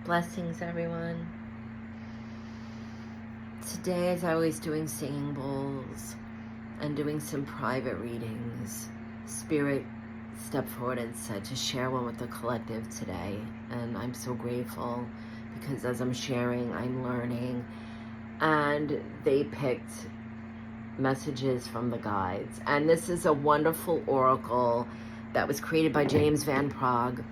Blessings, everyone. Today, as I was doing singing bowls and doing some private readings, Spirit stepped forward and said to share one with the collective today. And I'm so grateful because as I'm sharing, I'm learning. And they picked messages from the guides. And this is a wonderful oracle that was created by James Van Praagh,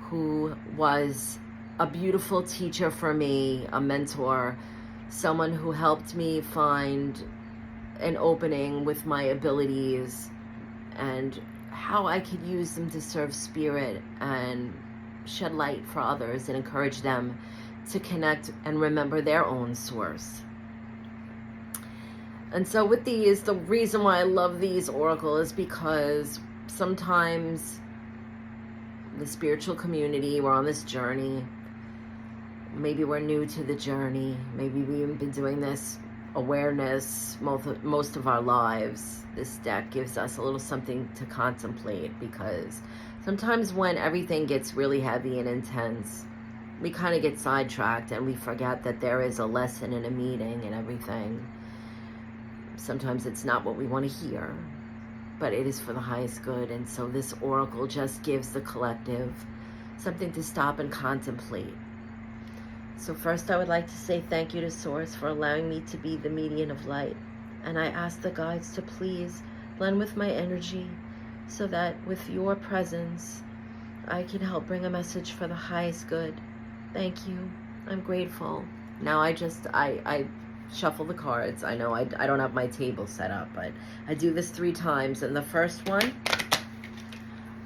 who was a beautiful teacher for me, a mentor, someone who helped me find an opening with my abilities and how I could use them to serve spirit and shed light for others and encourage them to connect and remember their own source. And so with these, the reason why I love these oracles is because sometimes the spiritual community, we're on this journey. Maybe we're new to the journey. Maybe we've been doing this awareness most of our lives. This deck gives us a little something to contemplate, because sometimes when everything gets really heavy and intense, we kind of get sidetracked and we forget that there is a lesson in a meeting and everything. Sometimes it's not what we want to hear, but it is for the highest good. And so this oracle just gives the collective something to stop and contemplate. So first I would like to say thank you to Source for allowing me to be the medium of light. And I ask the guides to please blend with my energy so that with your presence, I can help bring a message for the highest good. Thank you. I'm grateful. Now I shuffle the cards. I know I don't have my table set up, but I do this 3 times. And the first one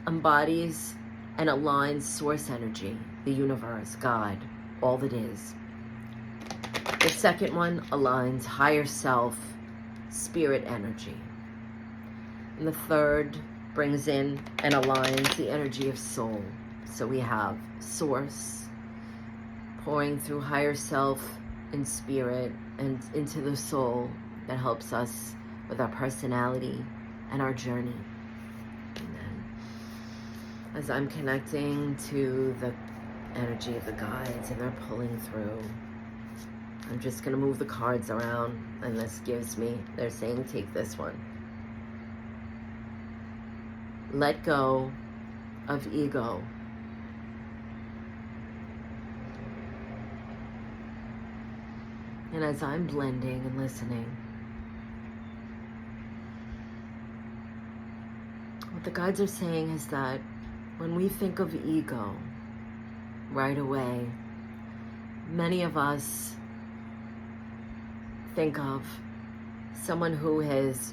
embodies and aligns source energy, the universe, God, all that is. The second one aligns higher self, spirit energy. And the third brings in and aligns the energy of soul. So we have source pouring through higher self and spirit and into the soul that helps us with our personality and our journey. And then as I'm connecting to the energy of the guides and they're pulling through, I'm just going to move the cards around, and this gives me, they're saying take this one. Let go of ego. And as I'm blending and listening, what the guides are saying is that when we think of ego, right away, many of us think of someone who is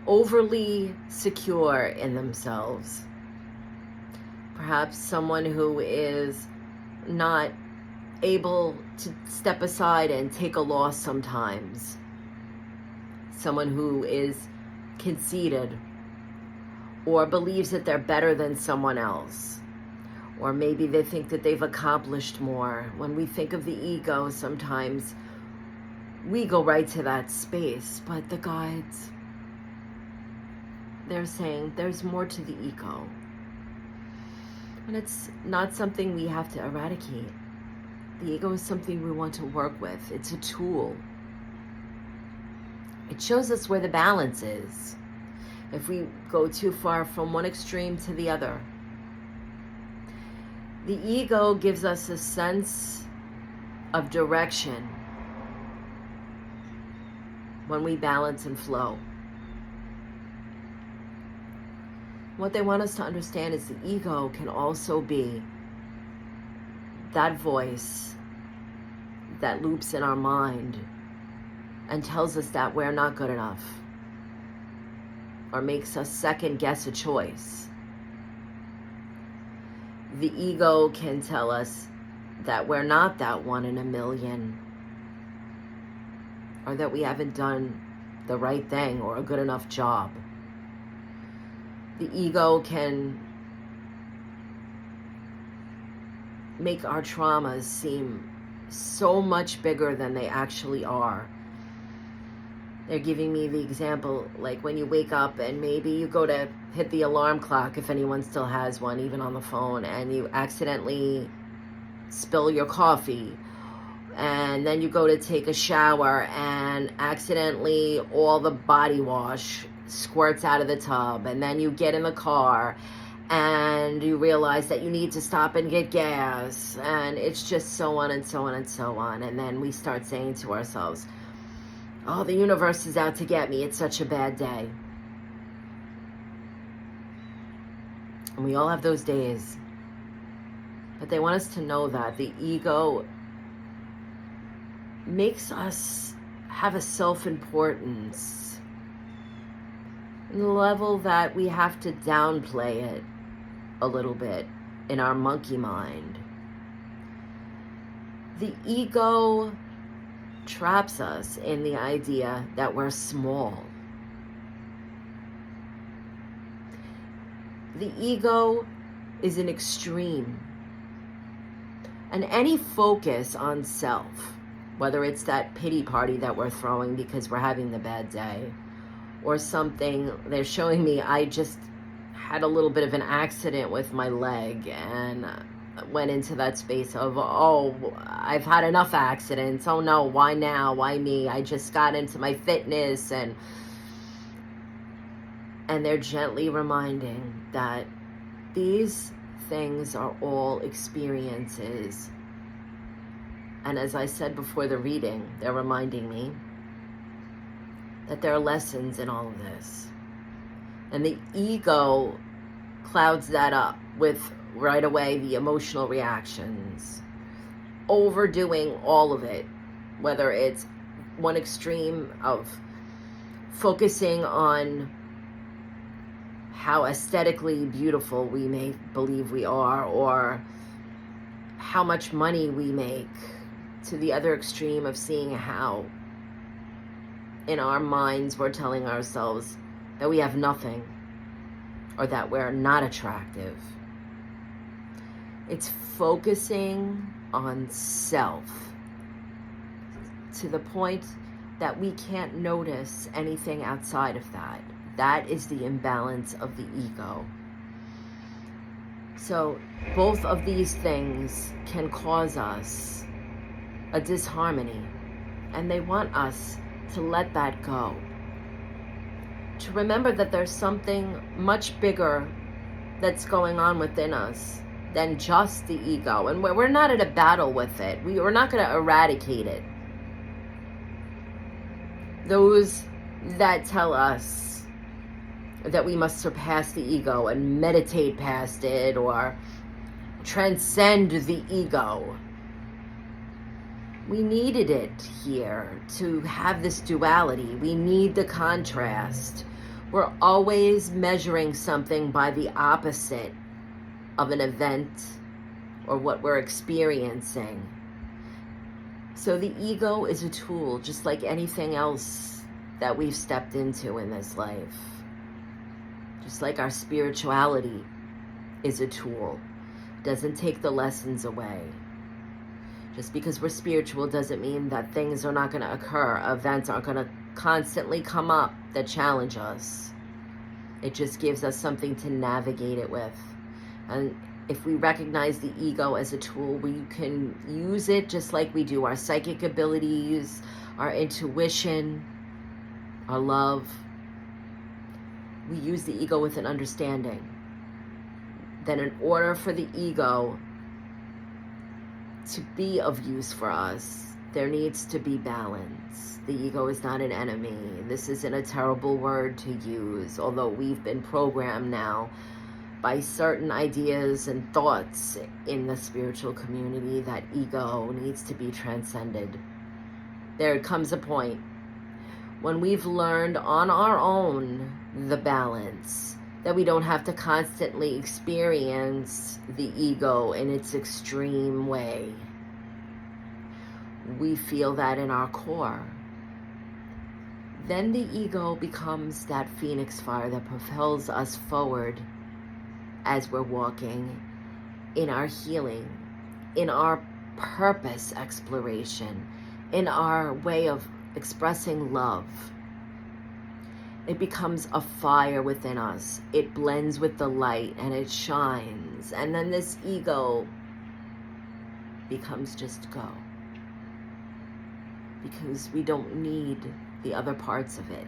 overly secure in themselves. Perhaps someone who is not able to step aside and take a loss sometimes. Someone who is conceited or believes that they're better than someone else. Or maybe they think that they've accomplished more. When we think of the ego, sometimes we go right to that space. But the guides, they're saying there's more to the ego. And it's not something we have to eradicate. The ego is something we want to work with. It's a tool. It shows us where the balance is. If we go too far from one extreme to the other. The ego gives us a sense of direction when we balance and flow. What they want us to understand is the ego can also be that voice that loops in our mind and tells us that we're not good enough, or makes us second guess a choice. The ego can tell us that we're not that one in a million, or that we haven't done the right thing or a good enough job. The ego can make our traumas seem so much bigger than they actually are. They're giving me the example, like when you wake up and maybe you go to hit the alarm clock, if anyone still has one, even on the phone, and you accidentally spill your coffee, and then you go to take a shower and accidentally all the body wash squirts out of the tub, and then you get in the car and you realize that you need to stop and get gas, and it's just so on and so on and so on. And then we start saying to ourselves, oh, the universe is out to get me, it's such a bad day. And we all have those days. But they want us to know that the ego makes us have a self-importance in the level that we have to downplay it a little bit in our monkey mind. The ego traps us in the idea that we're small. The ego is an extreme. And any focus on self, whether it's that pity party that we're throwing because we're having the bad day, or something, they're showing me, I just had a little bit of an accident with my leg and went into that space of, oh, I've had enough accidents. Oh no, why now? Why me? I just got into my fitness, and they're gently reminding that these things are all experiences. And as I said before the reading, they're reminding me that there are lessons in all of this. And the ego clouds that up with right away the emotional reactions, overdoing all of it, whether it's one extreme of focusing on how aesthetically beautiful we may believe we are, or how much money we make, to the other extreme of seeing how in our minds we're telling ourselves that we have nothing or that we're not attractive. It's focusing on self to the point that we can't notice anything outside of that. That is the imbalance of the ego. So both of these things can cause us a disharmony, and they want us to let that go. To remember that there's something much bigger that's going on within us than just the ego. And we're not at a battle with it. We're not going to eradicate it. Those that tell us that we must surpass the ego and meditate past it or transcend the ego. We needed it here to have this duality. We need the contrast. We're always measuring something by the opposite of an event or what we're experiencing. So the ego is a tool, just like anything else that we've stepped into in this life. Just like our spirituality is a tool. It doesn't take the lessons away. Just because we're spiritual doesn't mean that things are not going to occur. Events aren't going to constantly come up that challenge us. It just gives us something to navigate it with. And if we recognize the ego as a tool, we can use it just like we do our psychic abilities, our intuition, our love. We use the ego with an understanding. Then in order for the ego to be of use for us, there needs to be balance. The ego is not an enemy. This isn't a terrible word to use, although we've been programmed now by certain ideas and thoughts in the spiritual community that ego needs to be transcended. There comes a point when we've learned on our own the balance, that we don't have to constantly experience the ego in its extreme way. We feel that in our core. Then the ego becomes that phoenix fire that propels us forward as we're walking in our healing, in our purpose exploration, in our way of expressing love. It becomes a fire within us. It blends with the light and it shines. And then this ego becomes just go. Because we don't need the other parts of it.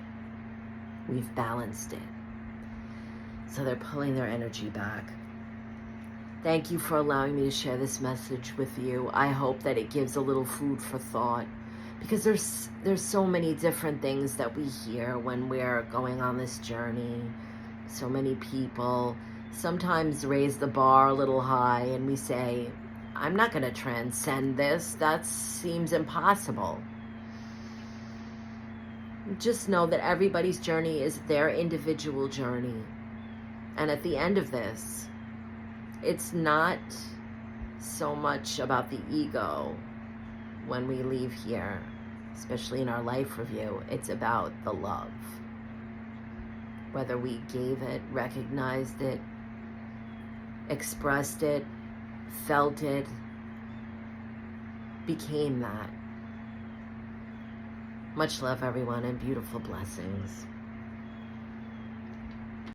We've balanced it. So they're pulling their energy back. Thank you for allowing me to share this message with you. I hope that it gives a little food for thought, because there's so many different things that we hear when we're going on this journey. So many people sometimes raise the bar a little high and we say, I'm not going to transcend this. That seems impossible. Just know that everybody's journey is their individual journey. And at the end of this, it's not so much about the ego when we leave here, especially in our life review. It's about the love. Whether we gave it, recognized it, expressed it, felt it, became that. Much love, everyone, and beautiful blessings.